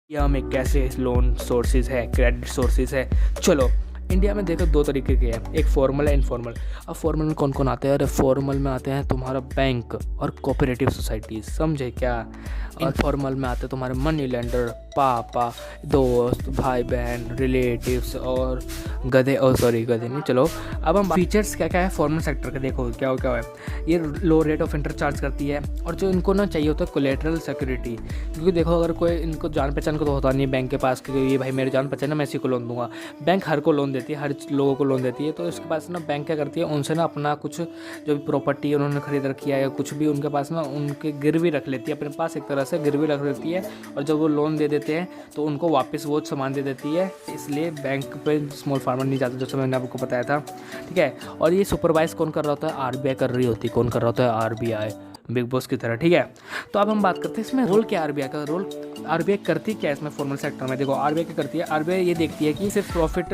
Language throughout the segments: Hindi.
इंडिया में कैसे लोन सोर्सेज है, क्रेडिट सोर्सेज है। चलो इंडिया में देखो दो तरीके के हैं, एक फॉर्मल है, इनफॉर्मल। अब फॉर्मल में कौन कौन आते हैं? अरे फॉर्मल में आते हैं तुम्हारा बैंक और कोऑपरेटिव सोसाइटीज, समझे क्या। इनफॉर्मल में आते हैं तुम्हारे मनी लेंडर, पापा, दोस्त, भाई बहन, रिलेटिव्स और गधे। गधे नहीं, चलो अब हम फीचर्स क्या क्या है फॉर्मल सेक्टर के। देखो क्या क्या है, ये लो रेट ऑफ इंटरेस्ट चार्ज करती है और जो इनको ना चाहिए होता है कोलेटरल सिक्योरिटी। क्योंकि देखो अगर कोई इनको जान पहचान को तो होता नहीं बैंक के पास, क्योंकि ये भाई मेरे जान पहचान है, मैं इसी को लोन दूंगा। बैंक हर को लोन देती है, हर लोगों को लोन देती है। तो इसके पास ना बैंक क्या करती है, उनसे ना अपना कुछ जो भी प्रॉपर्टी उन्होंने खरीद रखी है या कुछ भी उनके पास ना उनके गिरवी रख लेती है, अपने पास एक तरह से गिरवी रख लेती है। और जब वो लोन दे देते हैं तो उनको वापस वो सामान दे देती है। इसलिए बैंक पे स्मॉल फार्मर नहीं जाता, जैसे मैंने आपको बताया था, ठीक है। और ये सुपरवाइज कौन कर रहा होता है? आरबीआई कर रही होती है। कौन कर रहा होता है? आरबीआई, बिग बॉस की तरह, ठीक है। तो अब हम बात करते हैं इसमें रोल क्या है आरबीआई का। रोल आरबीआई करती क्या है इसमें फॉर्मल सेक्टर में? देखो आरबीआई क्या करती है, आरबीआई ये देखती है कि सिर्फ प्रॉफिट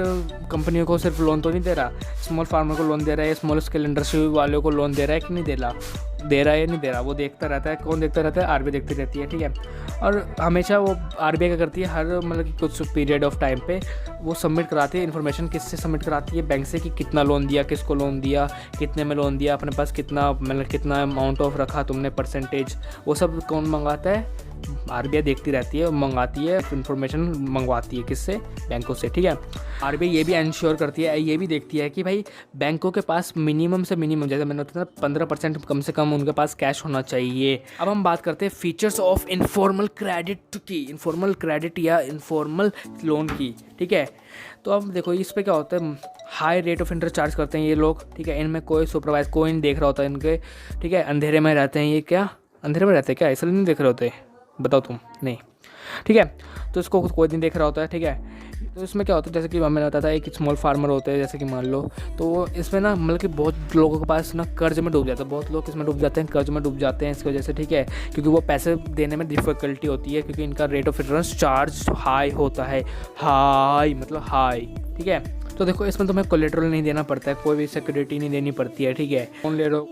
कंपनियों को सिर्फ लोन तो नहीं दे रहा, स्मॉल फार्मर को लोन दे रहा है, स्मॉल स्केल इंडस्ट्री वालों को लोन दे रहा है कि नहीं दे रहा है या नहीं दे रहा, वो देखता रहता है। कौन देखता रहता है? आरबीआई देखती रहती है, ठीक है। और हमेशा वो आरबीआई क्या करती है, हर मतलब कि कुछ पीरियड ऑफ टाइम पे वो सबमिट कराती है इन्फॉर्मेशन। किससे सबमिट कराती है? बैंक से, कि कितना लोन दिया, किसको लोन दिया, कितने में लोन दिया, अपने पास कितना मतलब कितना अमाउंट ऑफ रखा तुमने, परसेंटेज, वो सब कौन मंगाता है? आरबीआई देखती रहती है, मंगाती है इन्फॉर्मेशन, मंगवाती है किससे? बैंकों से, ठीक है। आरबीआई ये भी इंश्योर करती है, ये भी देखती है कि भाई बैंकों के पास मिनिमम से मिनिमम, जैसे मैंने बताया 15% कम से कम उनके पास कैश होना चाहिए। अब हम बात करते हैं फीचर्स ऑफ इनफॉर्मल क्रेडिट की, इनफॉर्मल क्रेडिट या इनफॉर्मल लोन की, ठीक है। तो अब देखो इस पर क्या होता है, high rate of interest charge करते हैं ये लोग, ठीक है। इनमें कोई सुपरवाइज कोई नहीं देख रहा होता इनके, ठीक है। अंधेरे में रहते हैं ये, क्या अंधेरे में रहते हैं क्या? इसलिए नहीं देख रहे होते, बताओ तुम, नहीं, ठीक है। तो इसको कोई नहीं देख रहा होता है, ठीक है। तो इसमें क्या होता है, जैसे कि मैंने बताया था एक स्मॉल फार्मर होते हैं, जैसे कि मान लो, तो इसमें ना मतलब कि बहुत लोगों के पास ना कर्ज में डूब जाता है, बहुत लोग इसमें डूब जाते हैं, कर्ज में डूब जाते हैं इसकी वजह से, ठीक है। क्योंकि वो पैसे देने में डिफ़िकल्टी होती है, क्योंकि इनका rate of interest charge high होता है, हाई मतलब हाई, ठीक है। तो देखो इसमें तुम्हें कोलेटरल नहीं देना पड़ता है, कोई भी सिक्योरिटी नहीं देनी पड़ती है, ठीक है। लोन ले लो,